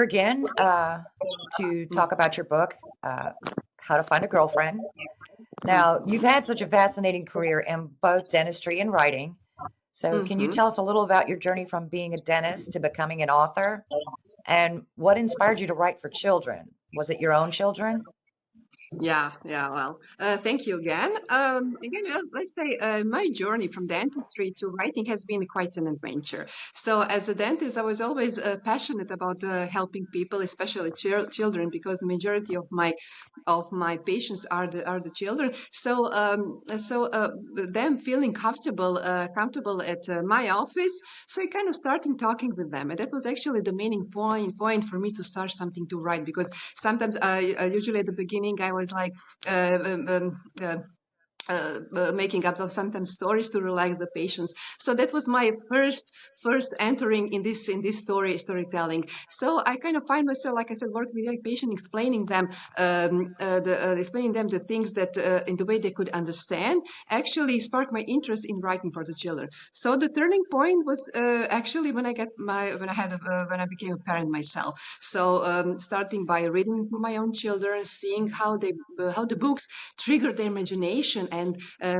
Again to talk about your book, uh, How to Find a Girlfriend. Now, you've had such a fascinating career in both dentistry and writing. So, can you Mm-hmm. tell us a little about your journey from being a dentist to becoming an author? And what inspired you to write for children? Was it your own children? Yeah. Well, thank you again. Let's say my journey from dentistry to writing has been quite an adventure. So, as a dentist, I was always passionate about helping people, especially children, because the majority of my patients are the children. So them feeling comfortable at my office. So I kind of started talking with them, and that was actually the main point for me to start something to write, because sometimes usually at the beginning I was like uh, um, um, uh, making up sometimes stories to relax the patients. So that was my first entering in this storytelling. So I kind of find myself, like I said, working with young patient, explaining them the things that in the way they could understand, actually sparked my interest in writing for the children. So the turning point was actually when I became a parent myself. So starting by reading to my own children, seeing how the books triggered their imagination and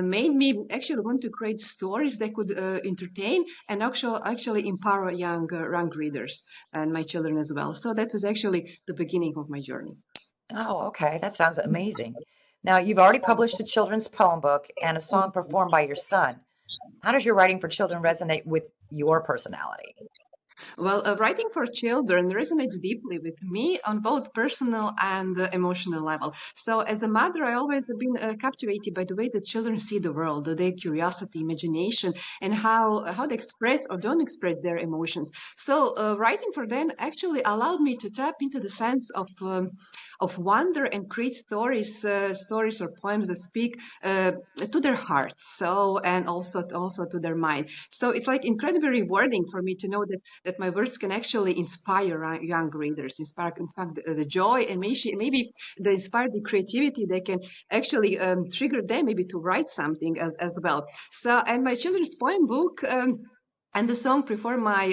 made me actually want to create stories that could entertain and actually empower young readers and my children as well. So that was actually the beginning of my journey. Oh, okay. That sounds amazing. Now, you've already published a children's poem book and a song performed by your son. How does your writing for children resonate with your personality? Well, writing for children resonates deeply with me on both personal and emotional level. So, as a mother, I always have been captivated by the way that children see the world, their curiosity, imagination, and how they express or don't express their emotions. So, writing for them actually allowed me to tap into the sense of wonder and create stories or poems that speak to their hearts. So, and also to their mind. So, it's like incredibly rewarding for me to know that my words can actually inspire young readers, inspire the joy, and maybe the inspire the creativity. They can actually trigger them maybe to write something as well. So, and my children's poem book. And the song before my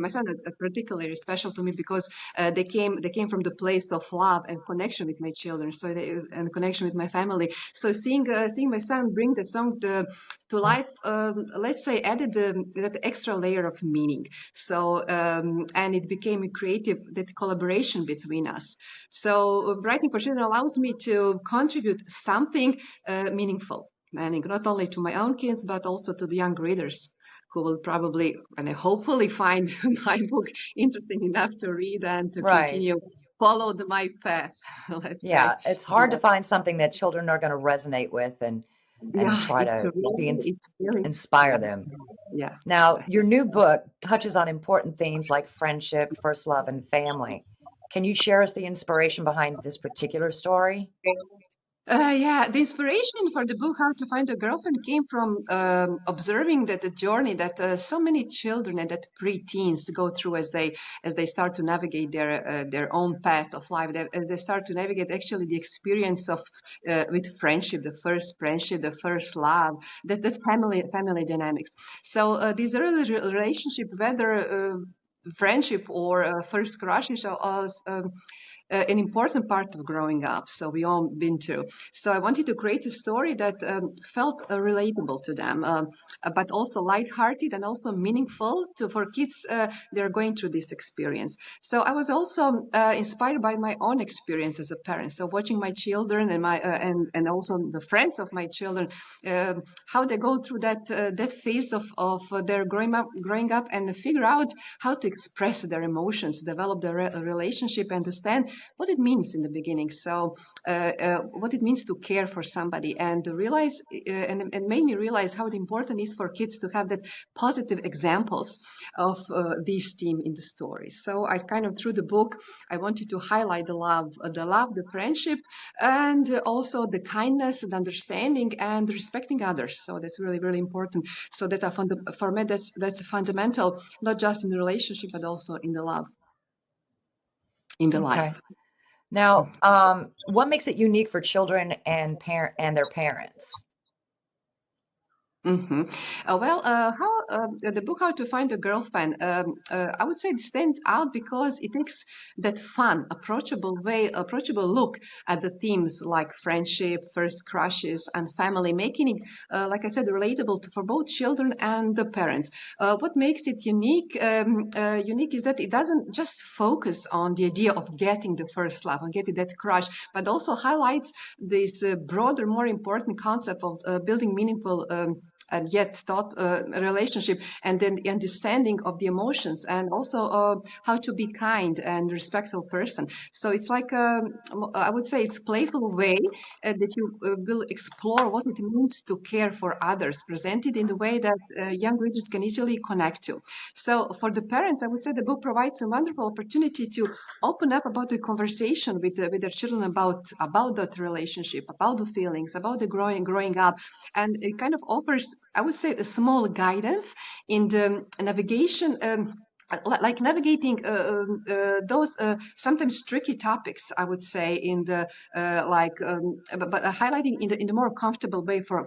son are particularly special to me because they came from the place of love and connection with my children, and connection with my family. So seeing my son bring the song to life, let's say, added that extra layer of meaning. So and it became a creative that collaboration between us. So writing for children allows me to contribute something meaningful, meaning not only to my own kids but also to the young readers who will probably and hopefully find my book interesting enough to read and to Right. continue follow my path. Let's say, Yeah, it's hard to yeah, find something that children are going to resonate with and yeah, try to it's really, inspire yeah, them. yeah. Now, your new book touches on important themes like friendship, first love, and family. Can you share us the inspiration behind this particular story? Yeah, the inspiration for the book "How to Find a Girlfriend" came from observing that the journey that so many children and that preteens go through as they start to navigate their own path of life. They start to navigate actually the experience of with friendship, the first love, that family dynamics. So these early relationship, whether friendship or first crushes, are an important part of growing up. So we all been through. So I wanted to create a story that felt relatable to them, but also lighthearted and also meaningful for kids. They're going through this experience. So I was also inspired by my own experience as a parent. So watching my children and my and also the friends of my children, how they go through that phase of their growing up and figure out how to express their emotions, develop their relationship, understand what it means in the beginning. So, what it means to care for somebody, and realize, and made me realize how important it is for kids to have that positive examples of this theme in the story. So, I kind of through the book, I wanted to highlight the friendship, and also the kindness and understanding and respecting others. So that's really, really important. So that for me, that's fundamental, not just in the relationship, but also in the love, in the Okay. life. Now, what makes it unique for children and their parents? Mm-hmm. Well, the book How to Find a Girlfriend, I would say it stands out because it takes that fun, approachable look at the themes like friendship, first crushes, and family, making it, like I said, relatable for both children and the parents. What makes it unique is that it doesn't just focus on the idea of getting the first love and getting that crush, but also highlights this broader, more important concept of building meaningful and yet thought relationship, and then the understanding of the emotions, and also how to be kind and respectful person. So it's like I would say it's playful way that you will explore what it means to care for others, presented in the way that young readers can easily connect to. So for the parents, I would say the book provides a wonderful opportunity to open up about the conversation with their children about that relationship, about the feelings, about the growing up, and it kind of offers, I would say, a small guidance in the navigation. Like navigating those sometimes tricky topics, I would say, in the but highlighting in the more comfortable way for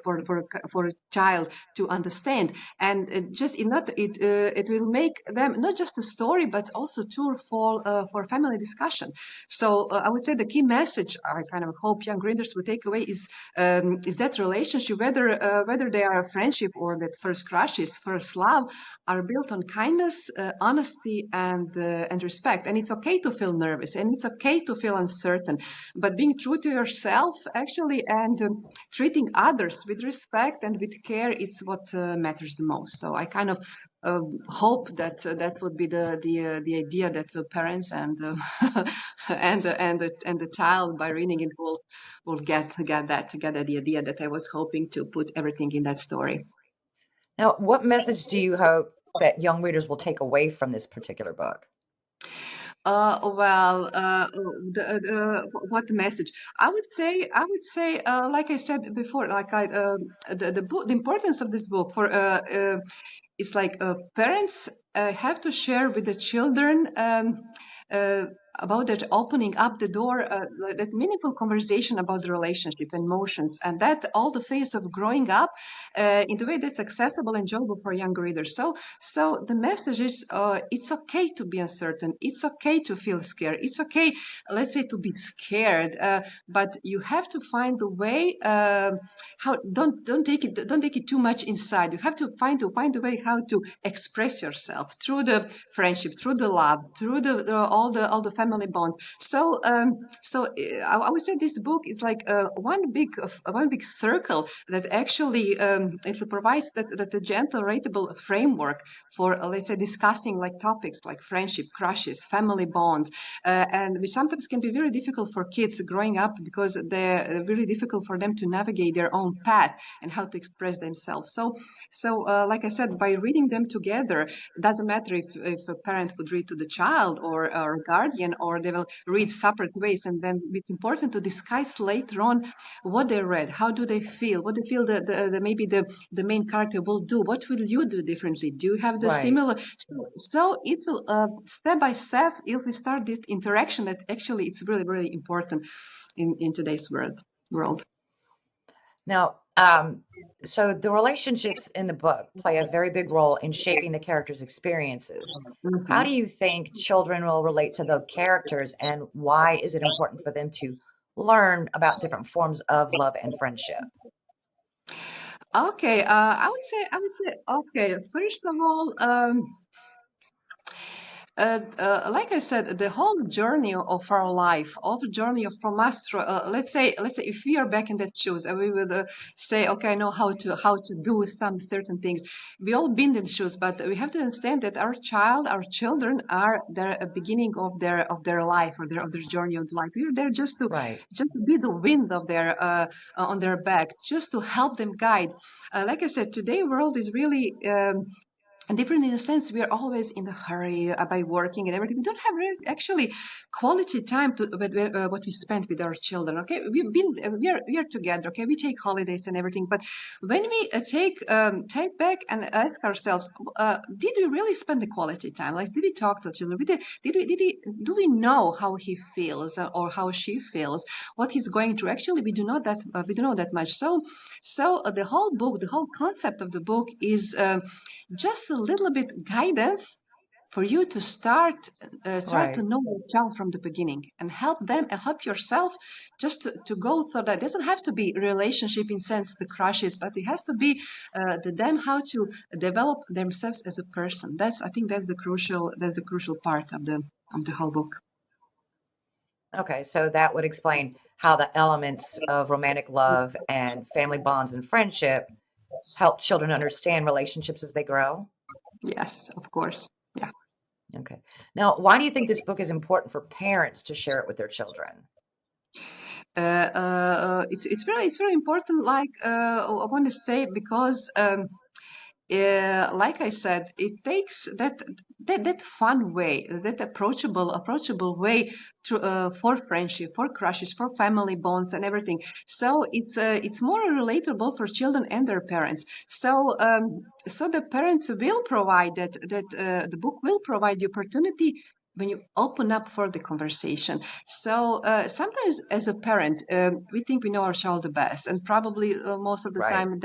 a child to understand, and it will make them not just a story but also tool for family discussion. So I would say the key message I kind of hope young readers will take away is that relationship, whether they are a friendship or that first crushes, first love, are built on kindness, honesty, and respect. And it's okay to feel nervous, and it's okay to feel uncertain, but being true to yourself, actually, and treating others with respect and with care is what matters the most. So I kind of hope that that would be the idea that the parents and and the child, by reading it, will get the idea that I was hoping to put everything in that story. Now, what message do you hope that young readers will take away from this particular book? Well, what message? I would say, like I said before, the book, the importance of this book for it's like parents have to share with the children uh, about that, opening up the door, like that meaningful conversation about the relationship, emotions, and that all the phase of growing up in the way that's accessible and enjoyable for young readers. So the message is, it's okay to be uncertain. It's okay to feel scared. It's okay, let's say, to be scared, but you have to find the way. How don't take it too much inside. You have to find a way how to express yourself through the friendship, through the love, through all the family bonds. So I would say this book is like one big circle that actually it provides that a gentle, relatable framework for let's say discussing like topics like friendship, crushes, family bonds, and which sometimes can be very difficult for kids growing up because they're really difficult for them to navigate their own path and how to express themselves. So like I said, by reading them together, it doesn't matter if a parent would read to the child or a guardian, or they will read separate ways, and then it's important to discuss later on what they read, how do they feel, what they feel the maybe the main character will do, what will you do differently, do you have the Right. similar. So it will step by step, if we start this interaction, that actually it's really really important in today's world. Now, so the relationships in the book play a very big role in shaping the characters' experiences. How Mhm. do you think children will relate to the characters, and why is it important for them to learn about different forms of love and friendship? Okay, I would say, okay, first of all, like I said, the whole journey of our life, of journey of from us, let's say, if we are back in that shoes, and we would say, okay, I know how to do some certain things. We all been in shoes, but we have to understand that our children are the beginning of their life, or of their journey of life. We are there Right. just to be the wind of their on their back, just to help them guide. Like I said, today world is really. and different in a sense. We are always in the hurry by working and everything. We don't have actually quality time to what we spend with our children. Okay, we are together. Okay, we take holidays and everything, but when we take back and ask ourselves, did we really spend the quality time? Like, did we talk to children? Do we know how he feels or how she feels, what he's going through? Actually, we do not know that much. So the whole book, the whole concept of the book is just a little bit guidance for you to start Right. to know your child from the beginning, and help them and help yourself just to go through that. It doesn't have to be a relationship in sense the crushes, but it has to be them how to develop themselves as a person. I think that's the crucial part of the whole book. Okay, so that would explain how the elements of romantic love and family bonds and friendship help children understand relationships as they grow. Yes, of course. Yeah. Okay. Now, why do you think this book is important for parents to share it with their children? It's very important. Like I want to say, because like I said, it takes that fun way, that approachable way to for friendship, for crushes, for family bonds and everything. So it's more relatable for children and their parents. So the parents will provide the book will provide the opportunity when you open up for the conversation. So sometimes as a parent, we think we know our child the best, and probably most of the Right. time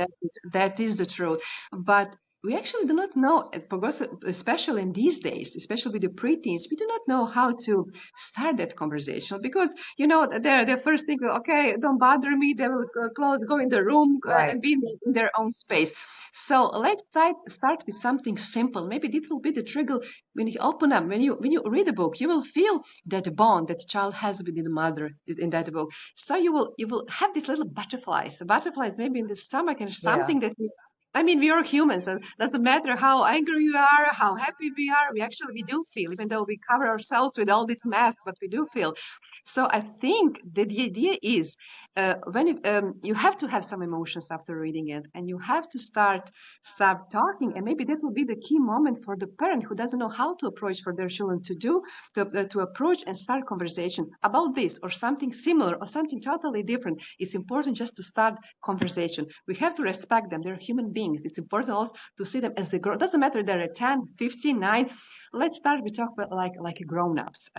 that is the truth. But we actually do not know, especially in these days, especially with the preteens, we do not know how to start that conversation, because they're first thing, okay, don't bother me. They will go in the room Right. and be in their own space. So let's start with something simple. Maybe this will be the trigger when you open up, when you read a book, you will feel that bond that the child has with the mother in that book. So you will have these little butterflies maybe in the stomach, and Yeah. something that I mean, we are humans, and doesn't matter how angry we are, how happy we are. We do feel, even though we cover ourselves with all this mask, but we do feel. So I think that the idea is you have to have some emotions after reading it, and you have to start talking, and maybe that will be the key moment for the parent who doesn't know how to approach for their children to approach and start conversation about this or something similar or something totally different. It's important just to start conversation. We have to respect them. They're human beings. It's important also to see them as they grow. It doesn't matter they're at 10, 15, 9. Let's start. We talk about like grown-ups.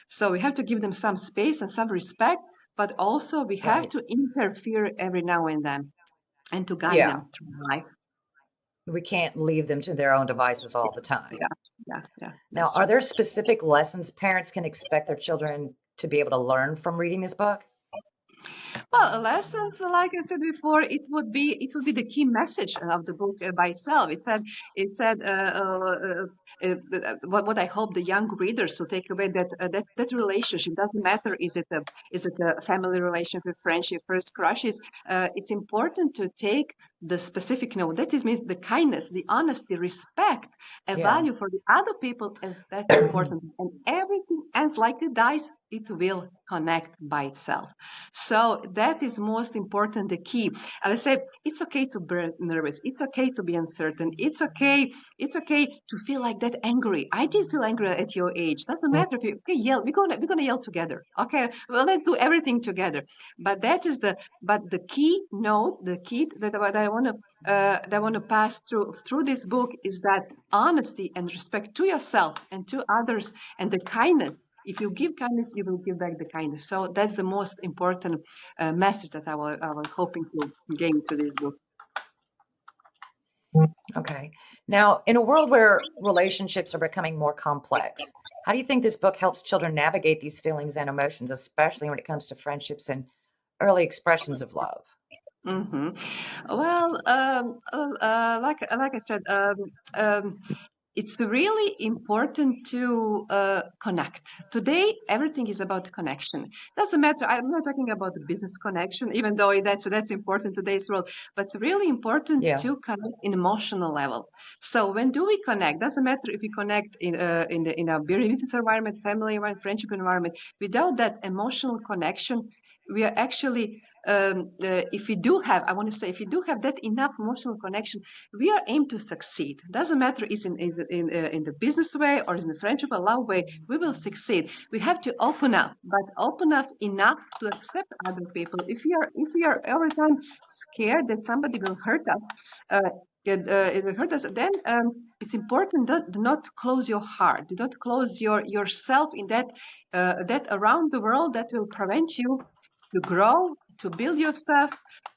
So we have to give them some space and some respect, but also we have Right. to interfere every now and then and to guide Yeah. them through life. We can't leave them to their own devices all the time. Yeah, Now, that's are true. there specific lessons parents can expect their children to be able to learn from reading this book? Well, lessons, like I said before, it would be the key message of the book by itself. What I hope the young readers will take away, that relationship doesn't matter. Is it a family relationship, friendship, first crushes? It's important to take the specific note. That is means the kindness, the honesty, respect, and Yeah. value for the other people, as that's important. And everything else, like the dice, it will connect by itself. So that is most important, the key. And I say it's okay to be nervous. It's okay to be uncertain. It's okay. It's okay to feel like that angry. I did feel angry at your age. Doesn't matter if you okay, yell. We're gonna yell together. Okay, well, let's do everything together. But the key note, the key that I want to pass through this book is that honesty and respect to yourself and to others, and the kindness. If you give kindness, you will give back the kindness. So that's the most important message that I was hoping to gain through this book. Okay. Now, in a world where relationships are becoming more complex, how do you think this book helps children navigate these feelings and emotions, especially when it comes to friendships and early expressions of love? hmm Well, like I said, it's really important to connect. Today, everything is about connection. Doesn't matter. I'm not talking about the business connection, even though that's important today's world. But it's really important Yeah. to connect in emotional level. So when do we connect? Doesn't matter if we connect in a business environment, family environment, friendship environment. Without that emotional connection, we are actually, if we do have, I want to say, if we do have that enough emotional connection, we are aimed to succeed. Doesn't matter in the business way or in the friendship or love way, we will succeed. We have to open up, but open up enough to accept other people. If we are every time scared that somebody will hurt us, it will hurt us, then it's important do not close your heart, do not close yourself in that around the world that will prevent you to grow, to build your stuff.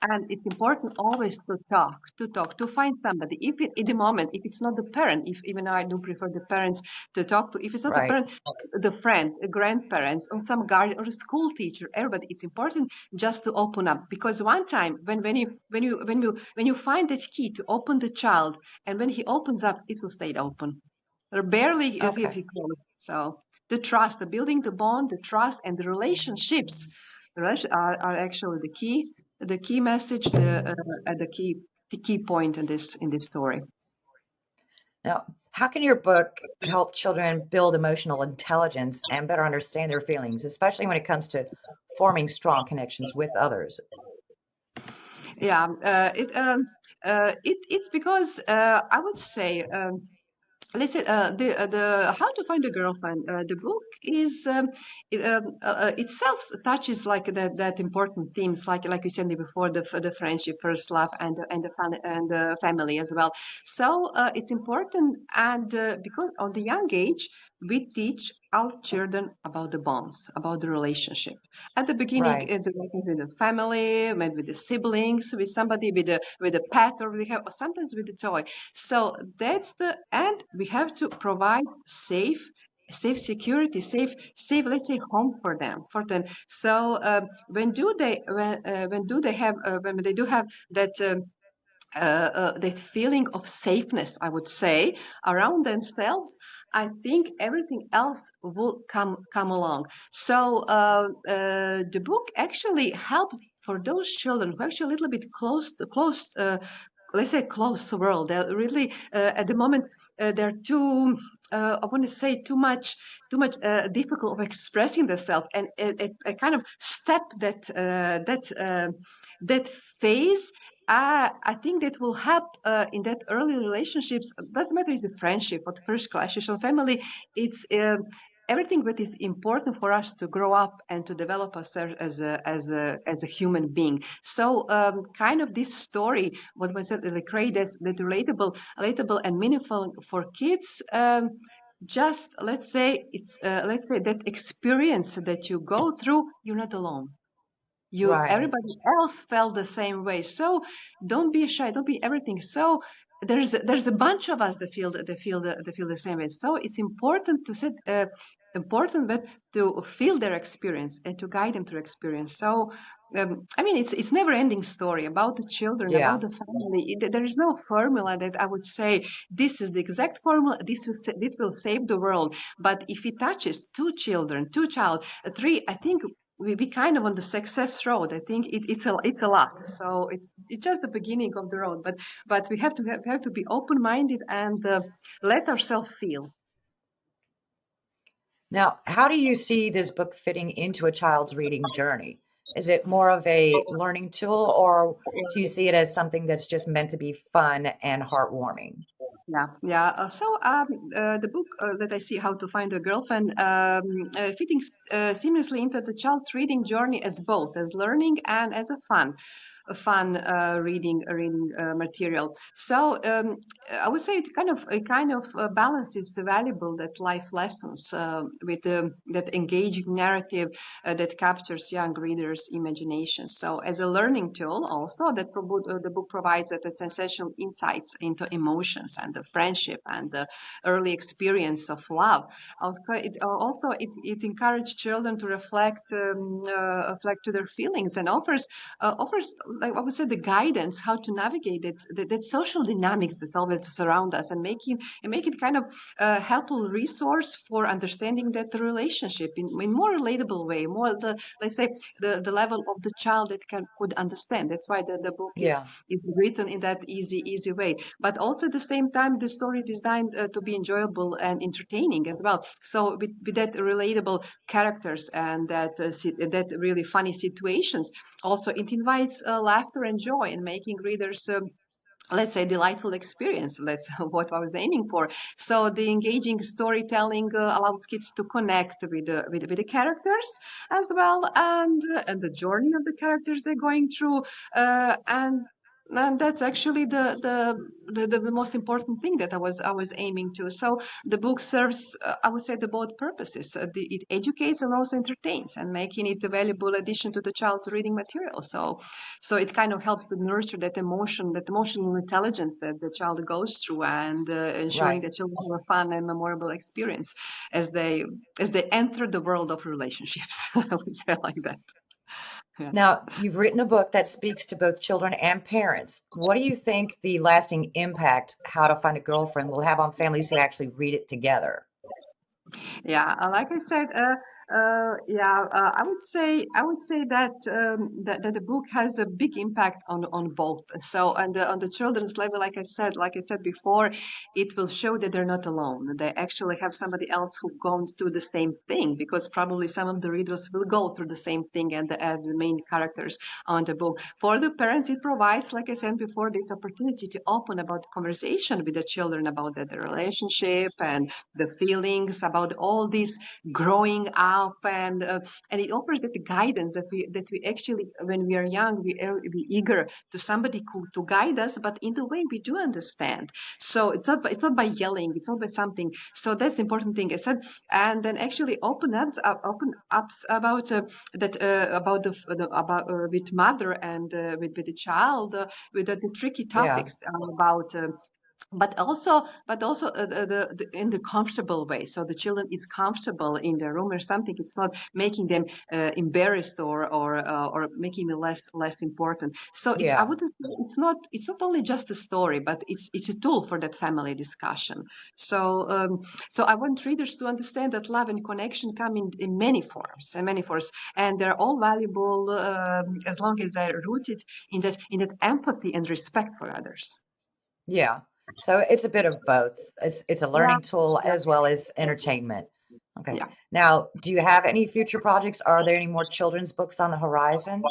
And it's important always to find somebody. If it, in the moment, if it's not the parent, if even I do prefer the parents to talk to, if it's not the Right. parent, the friend, the grandparents, or some guardian or a school teacher, everybody, it's important just to open up. Because one time when you find that key to open the child, and when he opens up, it will stay open. Or barely if Okay. he closes. So the trust, the building the bond, the trust, and the relationships are actually the key message, the key point in this story. Now, how can your book help children build emotional intelligence and better understand their feelings, especially when it comes to forming strong connections with others? Yeah, it's because I would say. Let's say the how to find a girlfriend. The book is itself touches like that important themes, like you said before, the friendship, first love, and the fun and the family as well. So it's important, and because on the young age we teach our children about the bonds, about the relationship. At the beginning, Right. it's working with the family, maybe with the siblings, with somebody, with a pet, or or sometimes with a toy. So that's the and we have to provide safe security, safe, let's say, home for them. So when do they have when they do have that feeling of safeness, I would say, around themselves, I think everything else will come along. So the book actually helps for those children who are actually a little bit close, let's say, close to the world. They're really at the moment they're too. I want to say too much difficult of expressing themselves, and a kind of step that phase. I think that will help in that early relationships. Doesn't matter if it's a friendship or the first class social family. It's everything that is important for us to grow up and to develop ourselves as a human being. So kind of this story, what was it, like create that relatable and meaningful for kids. Just let's say that experience that you go through, you're not alone. Right. Everybody else felt the same way. So don't be shy, don't be everything. So there's a bunch of us that feel the same way. So it's important to set important but to feel their experience and to guide them through experience. So I mean, it's never ending story about the children, about Yeah. the family. There is no formula that I would say this is the exact formula, this will save the world. But if it touches two children, two child, three, I think we kind of on the success road. I think it's a lot. So it's just the beginning of the road. But we have to be open minded and let ourselves feel. Now, how do you see this book fitting into a child's reading journey? Is it more of a learning tool, or do you see it as something that's just meant to be fun and heartwarming? Yeah, yeah. The book that I see, How to Find a Girlfriend, fitting seamlessly into the child's reading journey as both as learning and as a fun reading material. So I would say it kind of balances the valuable that life lessons with that engaging narrative that captures young readers' imagination. So as a learning tool, also the book provides that the sensational insights into emotions and the friendship and the early experience of love. Also it encourages children to reflect to their feelings and offers like I would say, the guidance how to navigate that social dynamics that's always surround us, and make it kind of a helpful resource for understanding that the relationship in more relatable way, more the, let's say, the level of the child that could understand. That's why the book Yeah. is written in that easy way, but also at the same time the story designed to be enjoyable and entertaining as well. So with that relatable characters and that really funny situations, also it invites laughter and joy in making readers let's say delightful experience. That's what I was aiming for. So the engaging storytelling allows kids to connect with the characters as well, and the journey of the characters they're going through, and that's actually the most important thing that I was aiming to. So the book serves, I would say, the both purposes. It educates and also entertains, and making it a valuable addition to the child's reading material. So it kind of helps to nurture that emotional intelligence that the child goes through, and ensuring Right. that children have a fun and memorable experience as they enter the world of relationships. I would say like that. Yeah. Now, you've written a book that speaks to both children and parents. What do you think the lasting impact How to Find a Girlfriend will have on families who actually read it together? Yeah, like I said, I would say that, that the book has a big impact on both. So on the children's level, like I said before, it will show that they're not alone. They actually have somebody else who goes through the same thing, because probably some of the readers will go through the same thing, and the main characters on the book. For the parents, it provides, like I said before, this opportunity to open about conversation with the children about their relationship and the feelings about all this growing up, and it offers that the guidance that we actually, when we are young, we eager to somebody to guide us, but in the way we do understand. So it's not by yelling, it's not by something. So that's the important thing I said. And then actually open ups about that about the about with mother and with the child, with the tricky Yeah. topics about but also in the comfortable way, so the children is comfortable in their room or something. It's not making them embarrassed or making it less important. So I Yeah. wouldn't say it's not only just a story, but it's a tool for that family discussion. So I want readers to understand that love and connection come in many forms, and they're all valuable, as long as they're rooted in that empathy and respect for others. Yeah. So it's a bit of both. It's a Yeah, learning tool yeah, as well as entertainment. Okay. yeah. Now, do you have any future projects? Are there any more children's books on the horizon?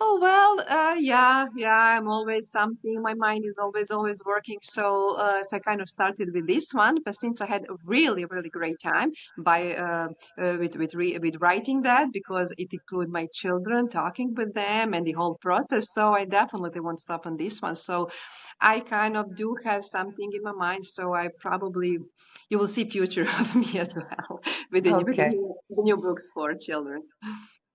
Oh well, yeah. I'm always something. My mind is always working. So I kind of started with this one, but since I had a really great time by with writing that, because it included my children, talking with them, and the whole process. So I definitely won't stop on this one. So I kind of do have something in my mind. So I probably you will see future of me as well Okay. with the new books for children.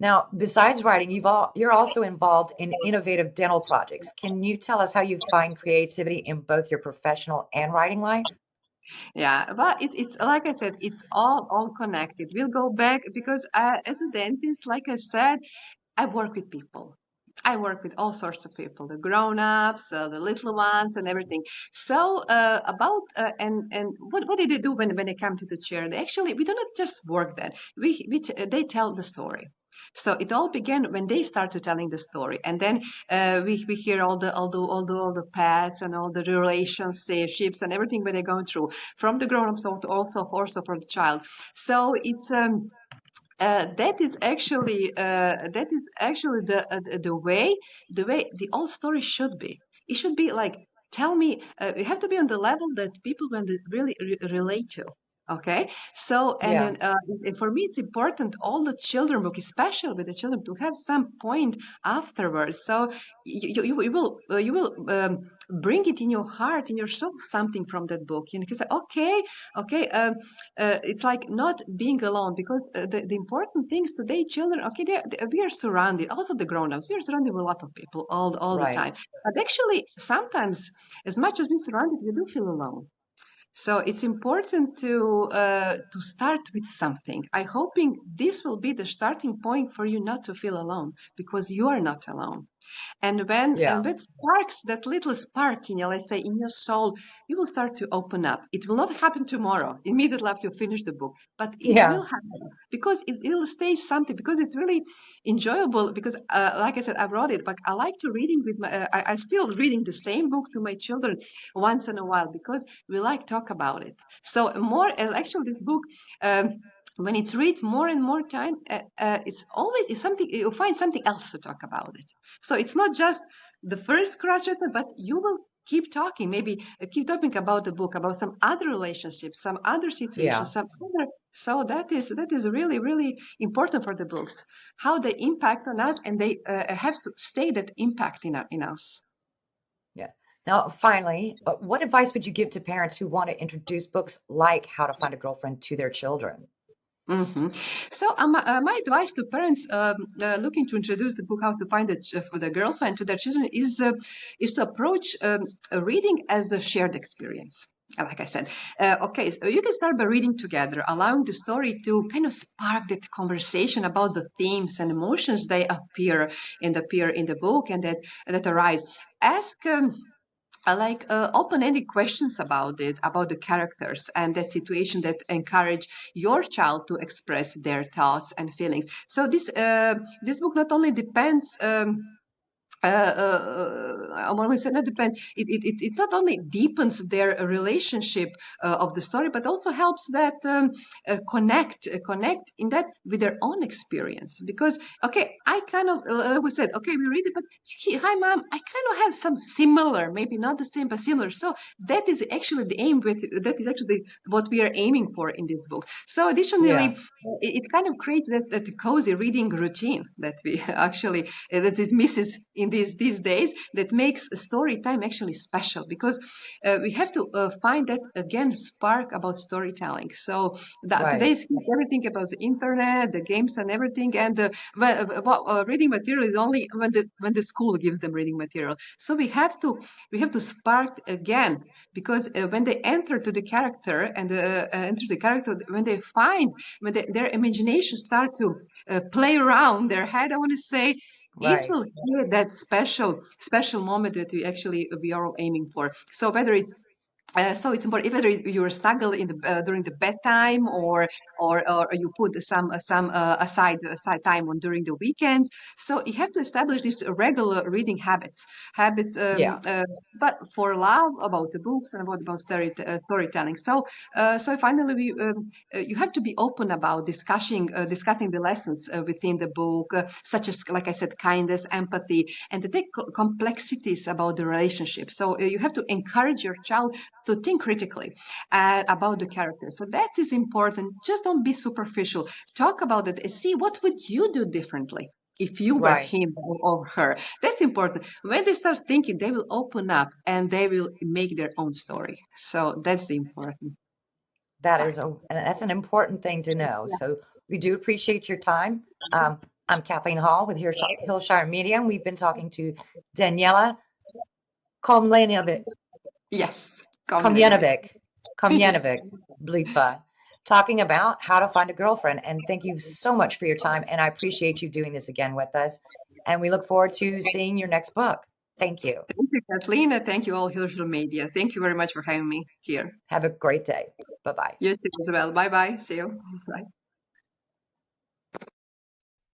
Now, besides writing, you're also involved in innovative dental projects. Can you tell us how you find creativity in both your professional and writing life? Yeah, but it's like I said, it's all connected. We'll go back because as a dentist, like I said, I work with people. I work with all sorts of people, the grown-ups, the little ones, and everything. So about and what did they do when they come to the chair? We do not just work that. They tell the story. So it all began when they started telling the story, and then we hear all the paths and all the relationships and everything that they're going through from the grown-ups, also for the child. So it's that is actually the way the old story should be. It should be like, tell me, you have to be on the level that people can really relate to. Okay, so and Yeah. then and for me it's important all the children book, especially with the children, to have some point afterwards. So you will bring it in your heart, in your soul, something from that book. You can say, okay, it's like not being alone, because the important things today, children, okay, we are surrounded, also the grown-ups, we are surrounded with a lot of people all the Right. time, but actually sometimes, as much as we're surrounded, we do feel alone. So it's important to start with something. I hoping this will be the starting point for you not to feel alone, because you are not alone. And when Yeah. that sparks, that little spark in your, let's say, in your soul, you will start to open up. It will not happen tomorrow, immediately after you finish the book, but it Yeah. will happen because it will stay something, because it's really enjoyable. Because, like I said, I wrote it, but I like to reading with my, I'm still reading the same book to my children once in a while because we like talk about it. So more, actually, this book, when it's read more and more time, it's always if something you find something else to talk about it. So it's not just the first scratch at it, but you will keep talking, maybe keep talking about the book, about some other relationships, some other Yeah. situations, some other. So that is really, really important for the books, how they impact on us, and they have to stay that impact in us. Yeah. Now, finally, what advice would you give to parents who want to introduce books like How to Find a Girlfriend to their children? hmm So, my advice to parents looking to introduce the book "How to Find for the Girlfriend" to their children is to approach reading as a shared experience. Like I said, okay, so you can start by reading together, allowing the story to kind of spark that conversation about the themes and emotions they appear in the book and that arise. Ask. I like open-ended questions about it, about the characters and that situation that encourage your child to express their thoughts and feelings. So this book not only depends. When we say not depend, it not only deepens their relationship of the story, but also helps that connect in that with their own experience. Because okay, I kind of we said okay, we read it, but hi mom, I kind of have some similar, maybe not the same, but similar. So that is actually the aim with that is actually what we are aiming for in this book. So additionally, Yeah. it kind of creates that cozy reading routine that we actually that is misses in these days, that makes story time actually special, because we have to find that again spark about storytelling. So Right. today's everything about the internet, the games and everything, and reading material is only when the school gives them reading material. So we have to spark again, because when they enter to the character and enter the character, when they find their imagination start to play around their head, I want to say, it Right. will create that special moment that we are all aiming for. So whether it's so it's important whether you're struggle in the during the bedtime, or you put some aside time on during the weekends. So you have to establish these regular reading habits, Yeah. but for love about the books and about storytelling. So finally, you have to be open about discussing the lessons within the book, such as, like I said, kindness, empathy, and the complexities about the relationship. So you have to encourage your child to think critically about the character. So that is important. Just don't be superficial. Talk about it and see what would you do differently if you were Right. him or her. That's important. When they start thinking, they will open up and they will make their own story. So that's the important That is part. and that's an important thing to know. So we do appreciate your time. I'm Kathleen Hall with Hillshire Media, and we've been talking to Daniela Komljenovich, Yes, Komljenovich. Komljenovich, Komljenovich-Blitva, talking about how to find a girlfriend. And thank you so much for your time. And I appreciate you doing this again with us. And we look forward to seeing your next book. Thank you. Thank you, Kathleen. Thank you all, Hillshire Media. Thank you very much for having me here. Have a great day. Bye bye. You too as well. Bye bye. See you. Bye.